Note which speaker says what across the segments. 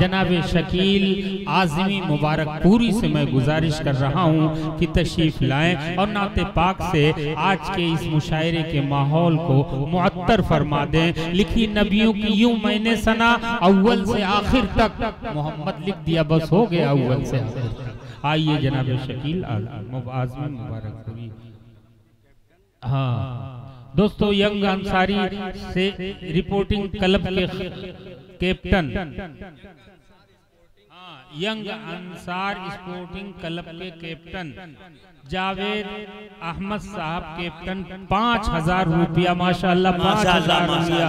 Speaker 1: जनाब शकील आज़मी मुबारकपुरी से मैं गुजारिश कर रहा हूँ कि तशरीफ लाएं और नाते पाक से आज के इस मुशायरे के माहौल को मुअत्तर फरमा दें। लिखी नबियों की यूं मैंने सना, अव्वल से आखिर तक मोहम्मद लिख दिया, बस हो गया अव्वल से आखिर तक। आइए जनाब शकील आज़मी मुबारकपुरी। हाँ दोस्तों, यंग अंसारी से रिपोर्टिंग क्लब के captain, young Ansar sporting club के कैप्टन जावेद अहमद साहब कैप्टन, 5000 रुपया माशाअल्लाह, 5000 रुपया।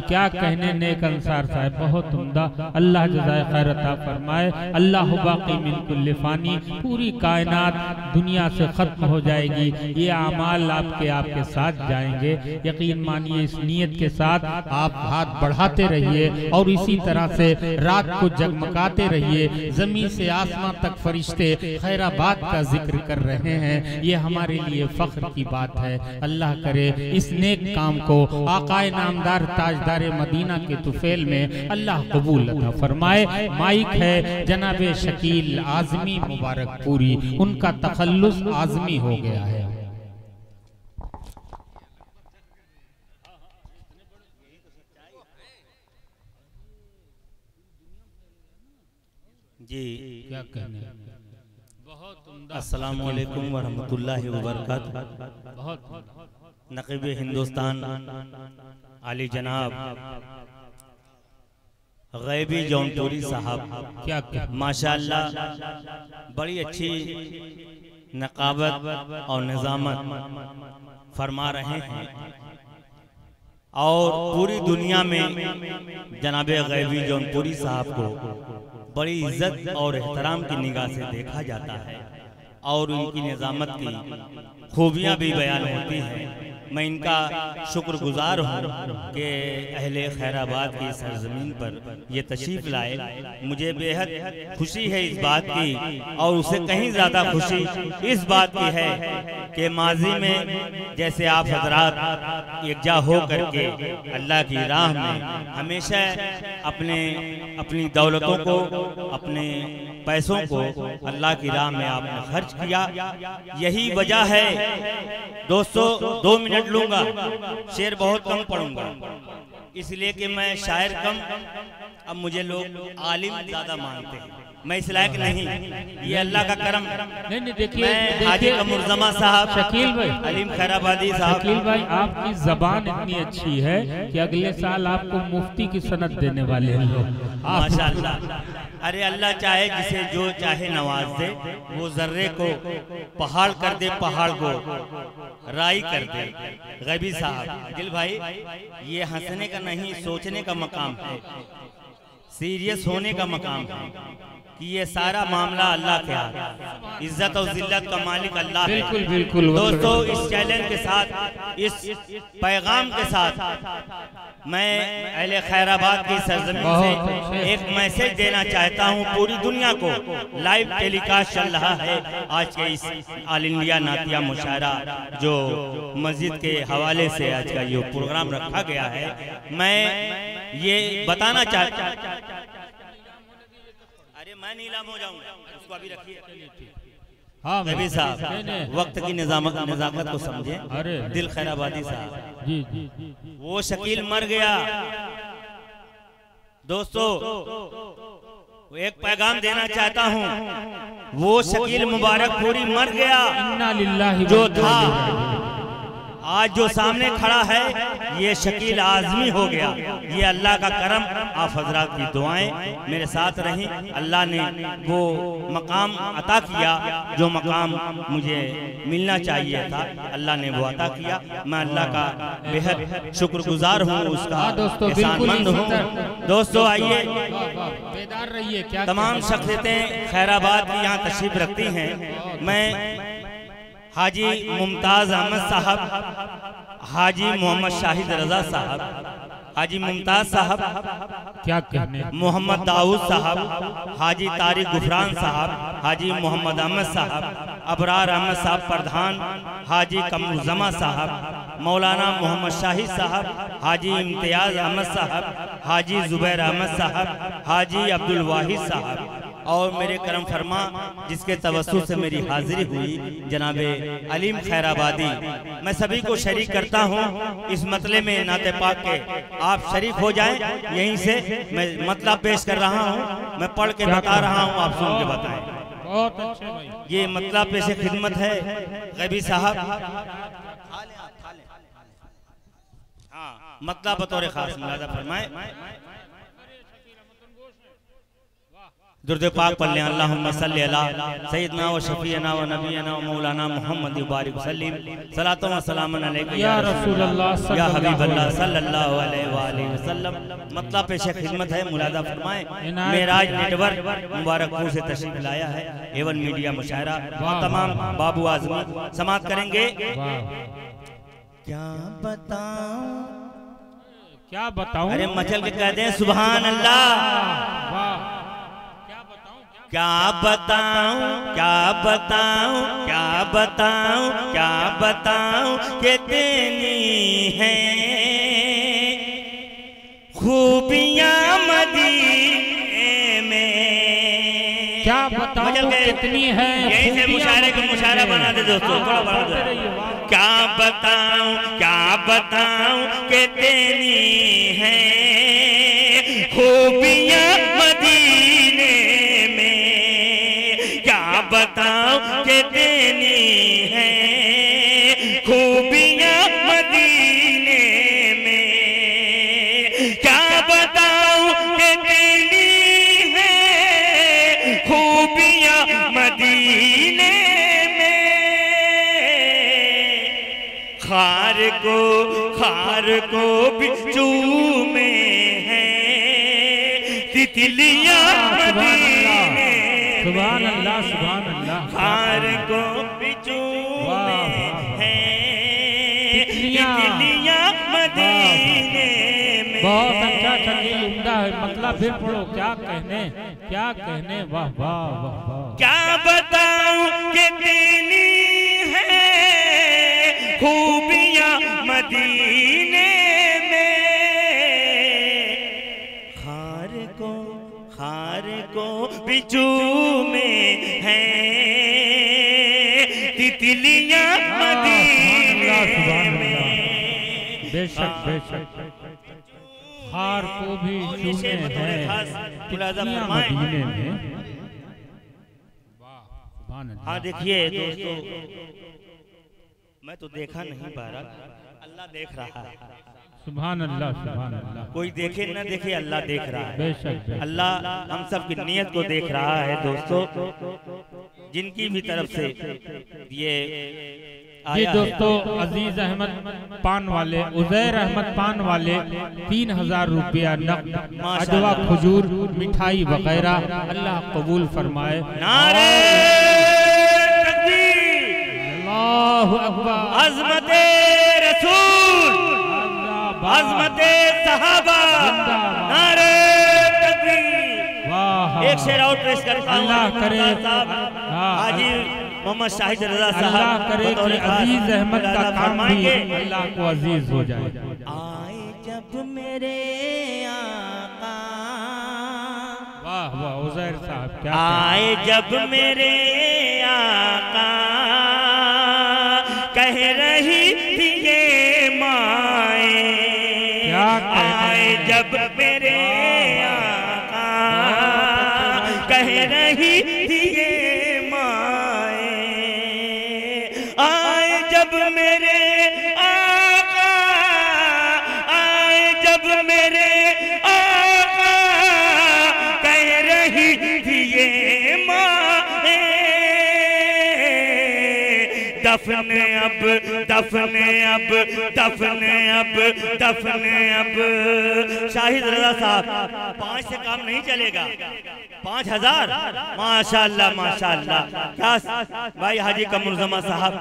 Speaker 1: क्या कहने नेक अंसार साहब, बहुत उम्दा। अल्लाह जज़ाए खैर अता फरमाए। अल्लाह बाक़ी मिन कुल्लि फ़ानी, पूरी कायनात दुनिया से खत्म हो जाएगी, ये अमाल आपके साथ जाएंगे। यकीन मानिए, इस नीयत के साथ आप हाथ बढ़ाते रहिए और इसी तरह से रात को जगमगाते रहिए। जमीन से आसमां तक फरिश्ते खैराबाद का जिक्र कर रहे हैं, ये हमारे लिए फख्र की बात है। अल्लाह करे इस नेक काम को आकाए नामदार ताजदार मदीना के तुफेल में अल्लाह कबूल अता फरमाए। माइक है जनाब शकील आज़मी मुबारकपुरी, उनका तखल्लुस आज़मी हो गया है।
Speaker 2: जी
Speaker 1: क्या कहने,
Speaker 2: अस्सलामु अलैकुम व रहमतुल्लाहि व बरकातहू।
Speaker 1: बहुत
Speaker 2: नक़ीब हिंदुस्तान आली जनाब गैबी जौनपुरी साहब,
Speaker 1: क्या
Speaker 2: माशाअल्लाह बड़ी अच्छी नकाबत और निज़ामत फरमा रहे हैं और पूरी दुनिया में जनाब गैबी जौनपुरी साहब को बड़ी इज्जत और एहतराम की निगाह से देखा जाता है और उनकी निज़ामत की खूबियाँ भी बयान होती हैं। मैं इनका शुक्रगुजार हूँ कि अहले खैराबाद की सरजमीन पर ये तशरीफ़ लाए। मुझे बेहद खुशी है इस बात की, और उससे कहीं ज़्यादा खुशी इस बात की है कि माजी में जैसे आप हजरात एकजा हो करके अल्लाह की राह में हमेशा अपनी दौलतों को, अपने पैसों को अल्लाह की राह में आपने खर्च किया। यही वजह है दोस्तों, 2 मिनट लूंगा, शेर बहुत कम पढ़ूंगा, इसलिए कि मैं शायर कम, अब मुझे लोग आलिम ज्यादा मानते हैं, मैं इस लायक नहीं, ये अल्लाह का करम।
Speaker 1: नहीं देखिए,
Speaker 2: मैं हाजी कमरुज़्ज़मा साहब,
Speaker 1: शकील भाई,
Speaker 2: अलीम खैराबादी साहब,
Speaker 1: शकील भाई आपकी जबान इतनी अच्छी है कि अगले साल आपको मुफ्ती की सनद देने वाले हैं लोग,
Speaker 2: माशाअल्लाह। अरे अल्लाह चाहे जिसे जो चाहे नवाज दे, वो जर्रे को पहाड़ कर दे, पहाड़ को राई कर दे। गैबी साहब, दिल भाई, ये हंसने का नहीं, सोचने का मकाम है, सीरियस होने का मकाम है कि ये सारा मामला अल्लाह के हाथ, इज्जत और जिल्लत का मालिक अल्लाह है।
Speaker 1: बिल्कुल बिल्कुल
Speaker 2: दोस्तों, इस चैलेंज के साथ, इस पैगाम के साथ मैं अहले खैराबाद की सरजमीन से एक मैसेज देना चाहता हूं पूरी दुनिया को। लाइव टेलीकास्ट चल रहा है आज के इस ऑल इंडिया नातिया मुशायरा जो मस्जिद के हवाले से आज का ये प्रोग्राम रखा गया है। मैं ये बताना चाहता, अरे मैं नीलाम हो जाऊंगा, उसको अभी रखिए।
Speaker 1: हाँ
Speaker 2: नबी साहब, वक्त की नजाकत को समझे।
Speaker 1: अरे
Speaker 2: दिल खैराबादी साहब,
Speaker 1: जी जी,
Speaker 2: वो शकील मर गया। दोस्तों, एक पैगाम देना चाहता हूँ, वो शकील मुबारकपुरी मर गया।
Speaker 1: इन्ना लिल्लाहि
Speaker 2: जो था, आज जो सामने खड़ा है ये शकील आज़मी हो गया। ये अल्लाह का करम, आप हजरात की दुआएं मेरे साथ रहीं। अल्लाह ने वो मकाम अता किया जो मकाम मुझे मिलना चाहिए था, अल्लाह ने वो अता किया। मैं अल्लाह का बेहद शुक्रगुजार हूँ, उसका एहसानमंद हूँ। दोस्तों आइए,
Speaker 1: बेदार रहिए। क्या
Speaker 2: तमाम शख्सियतें खैराबाद की यहाँ तशरीफ रखती हैं। मैं हाजी मुमताज़ अहमद साहब, हाजी मोहम्मद शाहिद रजा साहब, हाजी मुमताज़ साहब,
Speaker 1: क्या कहने,
Speaker 2: मोहम्मद दाऊद साहब, हाजी तारिक गुफरान साहब, हाजी मोहम्मद अहमद साहब, अबरार अहमद साहब प्रधान, हाजी कमरुज़्ज़मा साहब, मौलाना मोहम्मद शाहिद साहब, हाजी इम्तियाज अहमद साहब, हाजी जुबैर अहमद साहब, हाजी अब्दुल वाहिद साहब और मेरे करम फरमा जिसके तवस्सुल से मेरी हाजिरी हुई जनाबे अलीम खैराबादी। मैं सभी को शरीक करता हूँ इस मतले में नाते पाक के, आप शरीक हो जाएं। यहीं से मैं मतलब पेश कर रहा हूँ, मैं पढ़ के बता रहा हूँ, आप सुन के बताएं।
Speaker 1: बहुत अच्छे भाई।
Speaker 2: ये मतलब पेश खिदमत है गैबी साहब। हाँ, मतलब बतौर खास मुलाजा फरमाए। दुर्द पाक पढ़ लें। अल्लाहुम्मा सल्ली अला सय्यदना व शफीअना व नबीना व मौलाना मुहम्मद बारिक वसल्लिम सलातो व सलामन अलैका
Speaker 1: या रसूलल्लाह
Speaker 2: या हबीबल्लाह सल्लल्लाहु अलैहि वसल्लम। मतलब पेश खिदमत है, मुलादा फरमाएं। मेराज नेटवर्क मुबारकपुर से तशरीफ लाया है, एवन मीडिया मुशायरा तमाम बाबू आजमी समात करेंगे। क्या बताऊं,
Speaker 1: क्या बताऊं,
Speaker 2: अरे मचल के कह दें सुभान अल्लाह। क्या बताऊं, क्या बताऊं, क्या बताऊं, क्या बताऊं कि तेरी है खूबियां मदीने में।
Speaker 1: क्या बताऊं कितनी है,
Speaker 2: यहीं से मुशायरे को मुशायरा बना दे दोस्तों, थोड़ा बना दे। क्या बताऊं, क्या बताऊं कि तेरी है खूबियां मदीने में। क्या बताऊं कि तेरी है खूबियां मदीने में। क्या बताऊं कि तेरी है खूबियां मदीने में। खार को बिच्छू में है तितलियां मदीने।
Speaker 1: सुभान अल्लाह, सुभान अल्लाह।
Speaker 2: खार को बिच्छू में है तितलियां मदीने में।
Speaker 1: बहुत अच्छा शकील उम्दा है, मतलब फिर पढ़ो। क्या कहने, क्या कहने, वाह वाह वाह वाह।
Speaker 2: क्या बताऊं कि तेरी है खूबियां मदीने में। खार को बिच्छू में है तितलियां मदीने में।
Speaker 1: बेशक बेशक। खार को भी चूमे हैं तितलियां मदीने में।
Speaker 2: हाँ देखिए दोस्तों, मैं तो देखा नहीं पा रहा, अल्लाह देख रहा है।
Speaker 1: सुभान अल्लाह, सुभान अल्लाह।
Speaker 2: कोई देखे न देखे, अल्लाह देख रहा है।
Speaker 1: बेशक
Speaker 2: अल्लाह हम सब की नीयत को देख रहा है दोस्तों, जिनकी भी तरफ से ये
Speaker 1: दोस्तों अजीज अहमद पान वाले, उजैर अहमद पान वाले 3000 रुपया नकद, अजवा, खजूर, मिठाई वगैरह अल्लाह कबूल फरमाए।
Speaker 2: नारे तकबीर,
Speaker 1: अल्लाहु अकबर।
Speaker 2: अज़मते रसूल, अज़मते सहाबा, नारे तकबीर।
Speaker 1: वाह,
Speaker 2: एक शेर और पेश करता हूं।
Speaker 1: अल्लाह करे
Speaker 2: हाजी मोहम्मद शाहिद रजा साहब,
Speaker 1: अल्लाह करे कि अजीज अहमद का काम भी अल्लाह को अजीज हो जाए।
Speaker 2: आए जब मेरे आका,
Speaker 1: वाह वाह उजैर साहब, क्या
Speaker 2: आए जब मेरे आका कह रही थी ये माए।
Speaker 1: क्या
Speaker 2: आए जब मेरे आका कह रही थी ये माए। आए जब मेरे आका, आए जब मेरे आका कह रही थी ये माए। दफने अब, दफने अब, दफने अब, दफने अब। शाहिद रजा साहब 5 से काम नहीं चलेगा, 5000। माशाअल्लाह माशाअल्लाह। क्या भाई हाजी कमरुज़्ज़मा साहब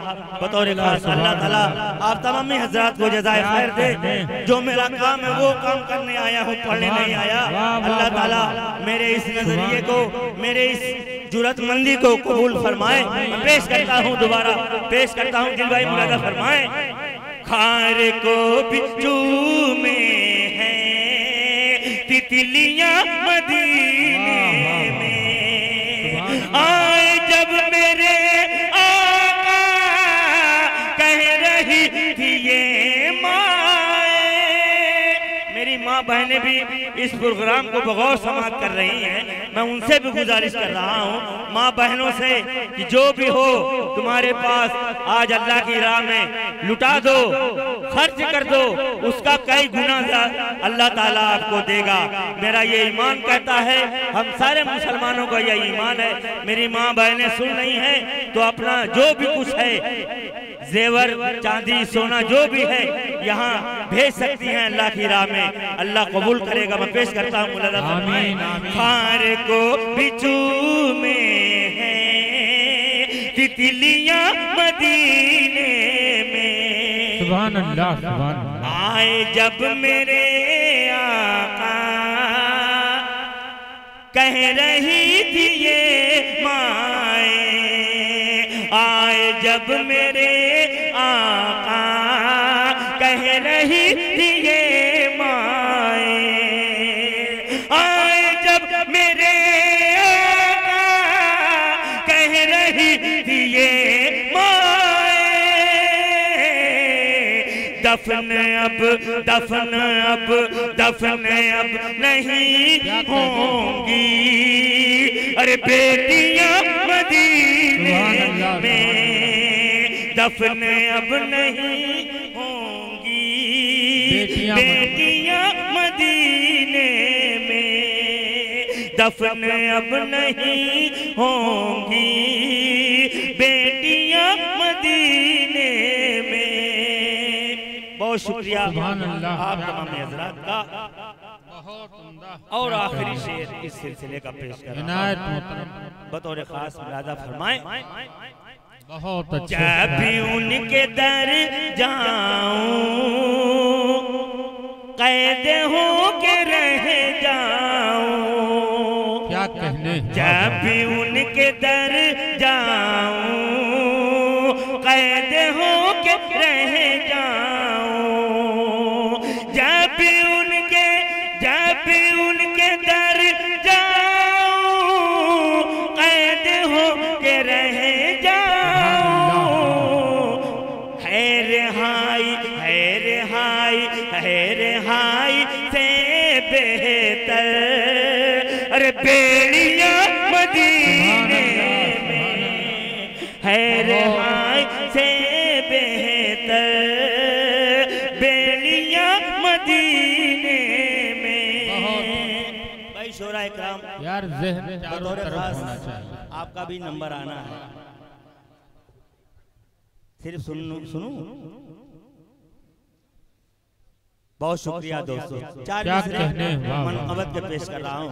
Speaker 2: बतौर खास, अल्लाह ताला आप तमाम हजरात को जज़ाए खैर दे। जो मेरा काम है वो काम करने आया हूँ, पढ़ने नहीं आया। अल्लाह ताला मेरे इस नजरिए को, मेरे इस जुरतमंदी को कबूल फरमाए। पेश करता हूँ, दोबारा पेश करता हूँ, दिल भाई मुलाजा फरमाए। खार को बिच्छू में है तितलियां मदीने में। आए जब मेरे आका कह रही थी ये माए। मेरी माँ बहनें भी इस प्रोग्राम को बगौर समाप्त कर रही हैं। मैं उनसे भी गुजारिश कर रहा हूँ माँ बहनों से कि जो भी हो तुम्हारे पास आज अल्लाह की राह में लुटा दो, खर्च कर दो, उसका कई गुना अल्लाह ताला आपको देगा। मेरा ये ईमान कहता है, हम सारे मुसलमानों का ये ईमान है। मेरी माँ बहनें सुन रही हैं तो अपना जो भी कुछ है जेवर चांदी सोना जो भी है यहाँ भेज सकती हैं अल्लाह की राह में। अल्लाह कबूल करेगा। मैं पेश करता हूँ मुलादा फरमाएं। खार को बिच्छू में है तितलियां मदीने में।
Speaker 1: सुभान अल्लाह सुभान अल्लाह।
Speaker 2: आए जब मेरे आका कह रही थी ये माए। आए जब मेरे आका कह रही थी ये माए। आए जब मेरे आका कह रही थी ये माए। दफन अब नहीं होंगी। अरे बेटियां मदीने में दफन अब नहीं होंगी। बेटियां मदीने में दफन अब नहीं होंगी। बेटियां मदीने में। बहुत शुक्रिया आप तमाम हज़रात का। और आखिरी शेर इस सिलसिले का पेश कर बतौर खास मुलादा फरमाएं।
Speaker 1: बहुत अच्छा।
Speaker 2: जब भी उनके दर जाऊं कैद हो के रह जाऊं।
Speaker 1: क्या कहने।
Speaker 2: जब भी उनके दर जाऊं कैद हो के रह जाऊं। जब भी उनके दर जाऊं कैद हो के रह हाय से बेहतर। अरे बेड़ियां मदीने में है हाय से बेहतर। बेड़ियां मदीने में। भाई शोरा इकराम
Speaker 1: यार ज़हन चारों तरफ होना चाहिए।
Speaker 2: आपका भी नंबर आना है। सिर्फ सुनू। बहुत शुक्रिया दोस्तों। चार मनक़बत के पेश कर रहा हूँ।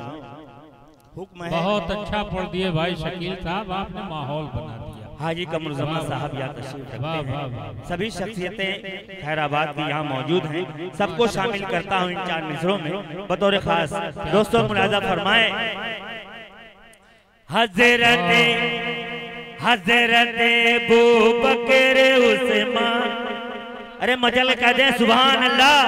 Speaker 2: हुक्म है।
Speaker 1: बहुत अच्छा पढ़ दिए भाई शकील साहब, आपने माहौल बना दिया।
Speaker 2: हाजी कमरुज़्ज़मान साहब यहाँ तशरीफ रखते हैं। सभी शख्सियतें खैराबाद की यहाँ मौजूद हैं। सबको शामिल करता हूँ इन 4 मिसरों में बतौर खास। दोस्तों मुलाज़ा फरमाएं। हज़रत अबू बकर उस्मान। अरे मचल कह दे सुभान अल्लाह।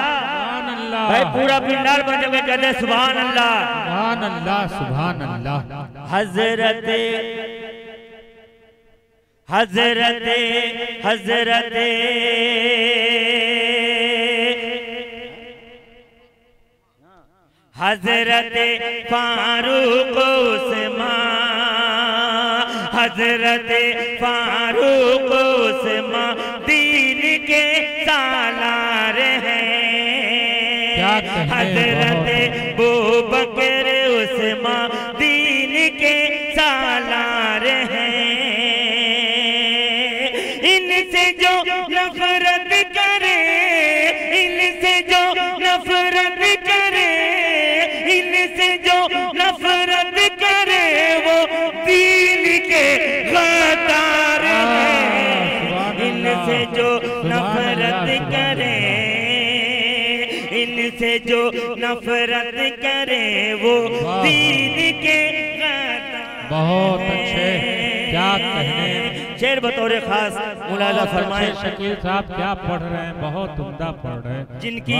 Speaker 2: भाई पूरा पिंडार मचल के कह दे सुभान अल्लाह।
Speaker 1: सुभान अल्लाह सुभान अल्लाह।
Speaker 2: हज़रत फारूक उस्मान। हज़रत फारूक उस्मान दीन के सालार हैं। हज़रत अबू बकर उस्मान दीन के सालार हैं। इनसे जो नफरत करे, इनसे जो नफरत करे, इनसे जो नफरत करे वो दीन के गद्दार हैं। इनसे जो नफरत करे, इनसे जो नफरत करे वो दीन के गद्दार।
Speaker 1: बहुत अच्छे। क्या कहने।
Speaker 2: शेर बतौर खास मुलाजा फरमाए।
Speaker 1: शकील साहब क्या पढ़ रहे हैं, बहुत उम्दा पढ़ रहे हैं।
Speaker 2: जिनकी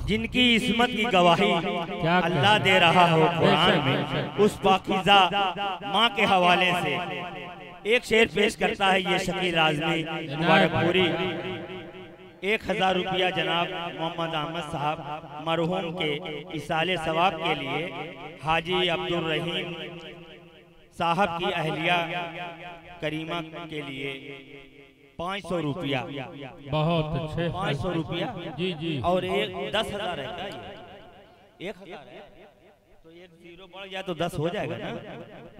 Speaker 2: जिनकी इस्मत की गवाही अल्लाह दे रहा हो कुरान में, उस पाकीज़ा माँ के हवाले से एक शेर पेश करता है ये शकील आज़मी मुबारकपुरी। 1000 रुपया जनाब मोहम्मद अहमद साहब मरहूम के इसाले सवाब के लिए हाजी अब्दुल रहीम साहब की अहलिया करीमा के लिए 500 रुपया।
Speaker 1: बहुत अच्छे।
Speaker 2: 500 रुपया
Speaker 1: जी जी।
Speaker 2: और एक 10,000 है क्या? 1,000 है तो एक जीरो बढ़ गया तो 10 हो जाएगा ना।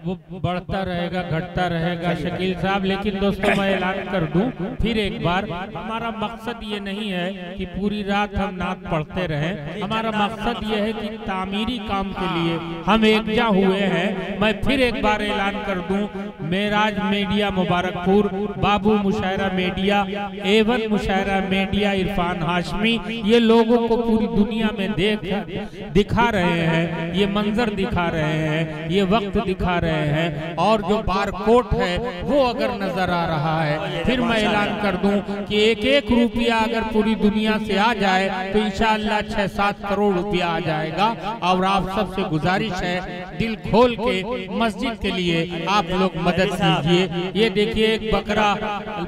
Speaker 1: वो बढ़ता रहेगा घटता रहेगा शकील साहब। लेकिन दोस्तों मैं ऐलान कर दूं फिर एक बार, हमारा मकसद ये नहीं है कि पूरी रात हम नात पढ़ते रहें। हमारा मकसद ये है कि तामीरी काम के लिए हम एकजा हुए हैं। मैं फिर एक बार ऐलान कर दूं, मेराज मीडिया मुबारकपुर, बाबू मुशायरा मीडिया, एवन मुशायरा मीडिया इरफान हाशमी, ये लोगों को पूरी दुनिया में दिखा रहे हैं, ये मंजर दिखा रहे हैं, ये वक्त दिखा रहे हैं। और जो बारकोड है वो अगर नजर आ रहा है, फिर मैं ऐलान कर दूं कि 1-1 रुपया अगर पूरी दुनिया से आ जाए तो इंशाअल्लाह 6-7 करोड़ रुपया आ जाएगा। और आप सबसे गुजारिश है, दिल खोल के मस्जिद के लिए आप लोग मदद कीजिए। ये देखिए एक बकरा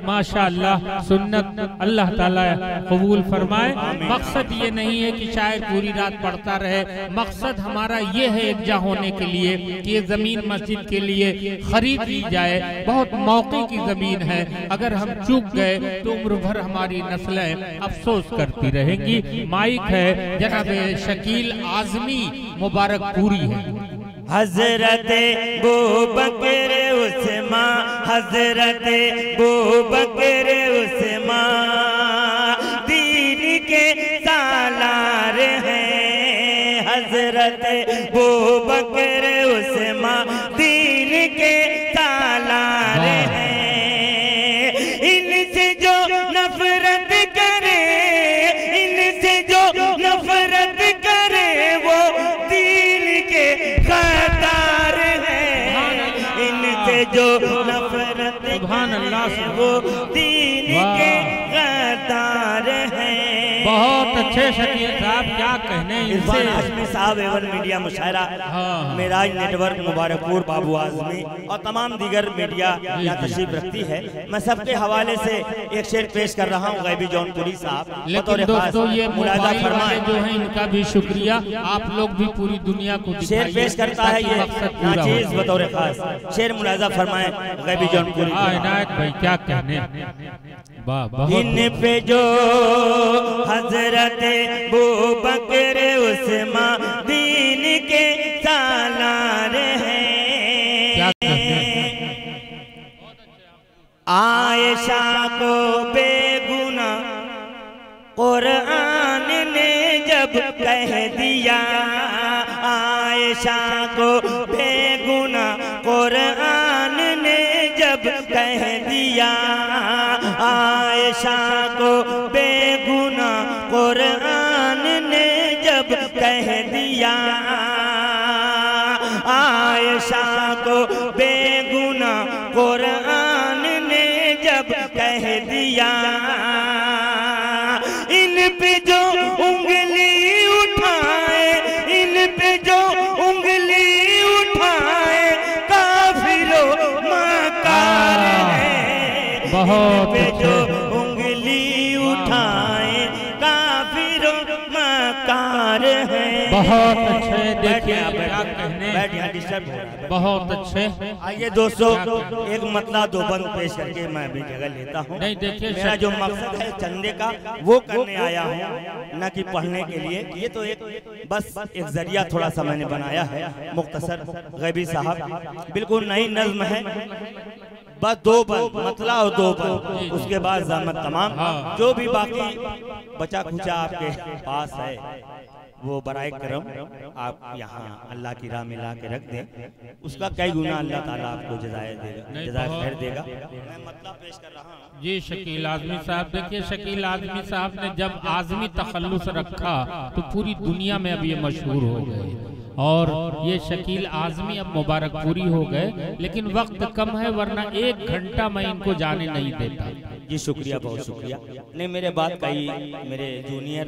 Speaker 1: माशाअल्लाह सुन्नत, अल्लाह ताला कबूल फरमाए। मकसद ये नहीं है कि शायद पूरी रात पढ़ता रहे, मकसद हमारा ये है एकजा होने के लिए कि ये जमीन मस्जिद के लिए खरीद ली जाए। बहुत मौके की जमीन है, अगर हम चूक गए तो उम्र भर हमारी नस्लें अफसोस करती रहेंगी। माइक है जनाब शकील आज़मी मुबारकपुरी है।
Speaker 2: हजरत बू बकर उस्मा, हजरत बू बकर उस्मा दीन के सालार हैं। हजरत बू बकर उस्मा दीन के सालार हैं। इनसे जो नफरत करे, इनसे जो नफरत करे वो दीन के खतार हैं। इनसे जो नफरत करे वो दीन के खतार हैं।
Speaker 1: बहुत अच्छे शकील साहब क्या कहने।
Speaker 2: इरफान हाशमी साहब एवन मीडिया मुशायरा, मेराज नेटवर्क मुबारकपुर, बाबू आज़मी और तमाम दीगर मीडिया यहाँ तशरीफ रखती है। मैं सबके हवाले से एक शेर पेश कर रहा हूँ गैबी जौनपुरी साहब।
Speaker 1: लेकिन दोस्तों ये मुलाजा फरमाए जो है इनका भी शुक्रिया, आप लोग भी पूरी दुनिया को
Speaker 2: शेर पेश करता है ये नाचीज बतौर खास। शेर मुलाजा फरमाए गैबी जौनपुरी।
Speaker 1: इनायत भाई क्या कहने।
Speaker 2: इन पे जो हजरत बू बकर उस्मा दीन के सालार हैं। आयशा को बेगुना कुरान ने जब कह दिया, आयशा को बेगुना कुरान ने जब कह दिया, आयशा को बेगुना कुरान ने जब कह दिया, आयशा को बेगुना कुरान ने जब कह दिया। इन पे जो उंगली उठाए, इन पे जो उंगली उठाए काफिरों मकार है।
Speaker 1: बहुत
Speaker 2: पे जो उंगली उठाए काफिरों मकार है।
Speaker 1: बहुत अच्छे। देखिए क्या कहने। बहुत अच्छे।
Speaker 2: आइए दोस्तों एक मतला दो बंद पेश करके मैं भी जगह लेता हूँ।
Speaker 1: नहीं देखिए
Speaker 2: मेरा जो मकसद है चंदे का वो करने आया हूँ, न कि पढ़ने के लिए। ये तो एक बस एक जरिया थोड़ा सा मैंने बनाया है मुख्तसर। गैबी साहब बिल्कुल नई नज्म है, बस 2 बंद मतला और 2 बंद, उसके बाद ज़हमत तमाम। जो भी बाकी बचा खुचा आपके पास है वो बराए करम आप यहाँ अल्लाह की राह में ला के रख दें, उसका कई गुना अल्लाह ताला आपको जज़ाए देगा, जज़ाए खैर देगा। मैं मतलब पेश कर रहा हूँ
Speaker 1: जी शकील आज़मी साहब। देखिए शकील आज़मी साहब ने जब आज़मी तखल्लुस रखा तो पूरी दुनिया में अब ये मशहूर हो गए। और ये शकील आजमी अब मुबारकपुरी हो गए, लेकिन वक्त कम है वरना 1 घंटा मैं इनको जाने नहीं देता।
Speaker 2: जी शुक्रिया, बहुत शुक्रिया। नहीं मेरे बात कही मेरे जूनियर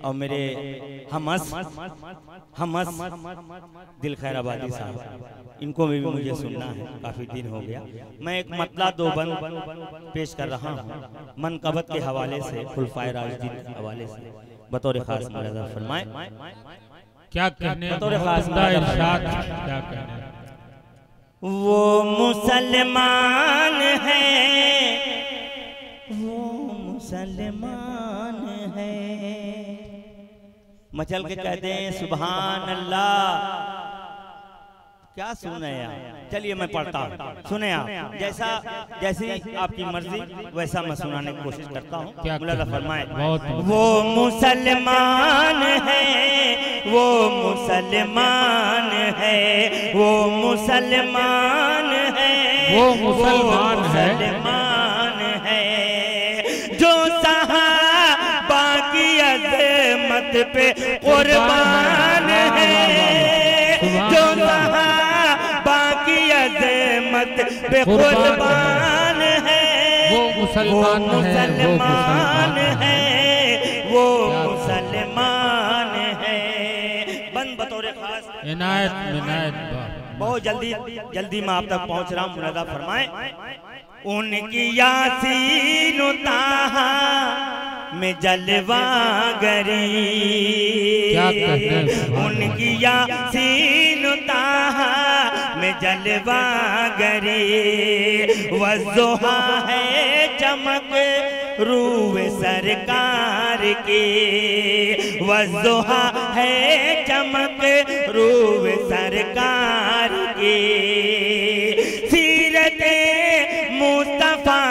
Speaker 2: और मेरे हमस दिल खैराबादी साहब, इनको भी मुझे सुनना है, काफी दिन हो गया। मैं एक मतला दो बंद पेश कर रहा हूँ मनकबत के हवाले से, खुलफाए राशिदीन के हवाले से, बतौर खास मुलाज़ा फरमाए।
Speaker 1: क्या कहने
Speaker 2: बतौर खास
Speaker 1: इरशाद क्या कहने।
Speaker 2: वो मुसलमान है, वो मुसलमान है, मचल के कहते हैं सुभान अल्लाह। क्या सुने यार, चलिए मैं पढ़ता हूँ, सुने आप। जैसी आपकी मर्जी वैसा मैं सुनाने की कोशिश करता हूँ। मुलाज़ा फरमाए। वो मुसलमान है, वो मुसलमान है, वो मुसलमान है,
Speaker 1: वो मुसलमान
Speaker 2: है, जो सहाबा की अज़मत पे कुर्बान है, जो सहाबा की अज़मत पे कुर्बान है,
Speaker 1: वो मुसलमान
Speaker 2: है, वो मुसलमान है। बंद बतौर खास
Speaker 1: इनायत
Speaker 2: बहुत जल्दी मैं आप तक पहुंच रहा हूँ। मुलाज़ा फरमाए। उनकी यासीन ताहा में जलवागरी, उनकी यासीन ताहा में जलवागरी, वज़्ज़ुहा है चमक रूए सरकार की, वज़्ज़ुहा है चमक रूए सरकार की, सीरते मुस्तफा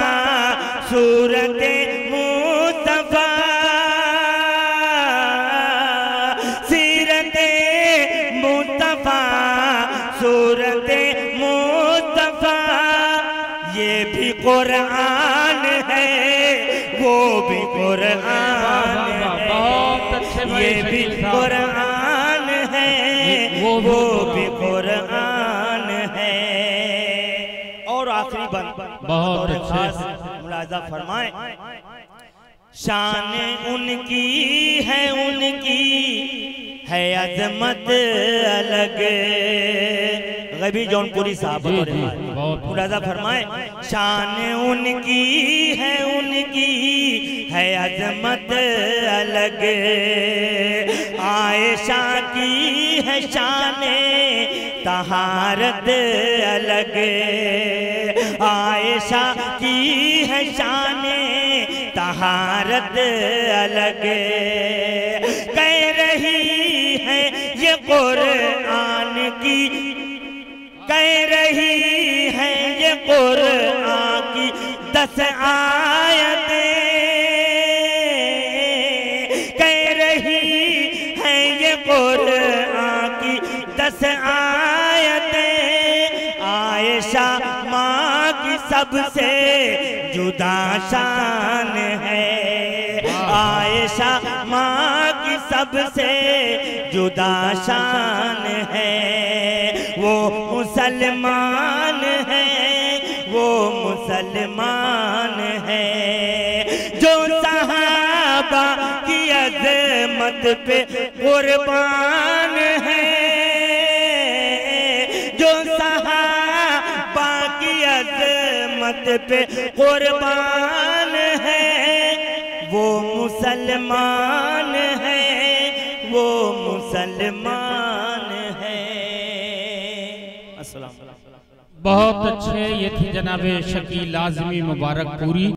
Speaker 2: सूरते मुस्तफा, सीरते मुस्तफा सूरते मुस्तफा, ये भी कुरान है, वो भी कुरान है, ये भी कुरान है, वो भी कुरान है। और आखिरी
Speaker 1: बहुत
Speaker 2: खास मुलाज़ा फरमाए। शान उनकी है अज़मत अलग, गबी जौनपुरी साहब मुलाज़ा फरमाए। शान उनकी है अज़मत अलग, आयशा की है शाने तहारत अलग, आयशा की है शाने तहारत अलग, कह रही है ये कुरान की, कह रही है ये कुरान की 10 आयतें, कह रही है ये कुरान की 10 आयतें, आयशा माँ की सबसे जुदा शान है, आयशा माँ की सबसे जुदा शान है, वो मुसलमान है, वो मुसलमान है, जो सहाबा की अज़मत पे कुर्बान है, जो सहाबा की अज़मत पे कुर्बान है, वो मुसलमान है, वो मुसलमान है। अस्सलाम।
Speaker 1: बहुत अच्छे। ये थी जनाब शकील आज़मी मुबारकपुरी।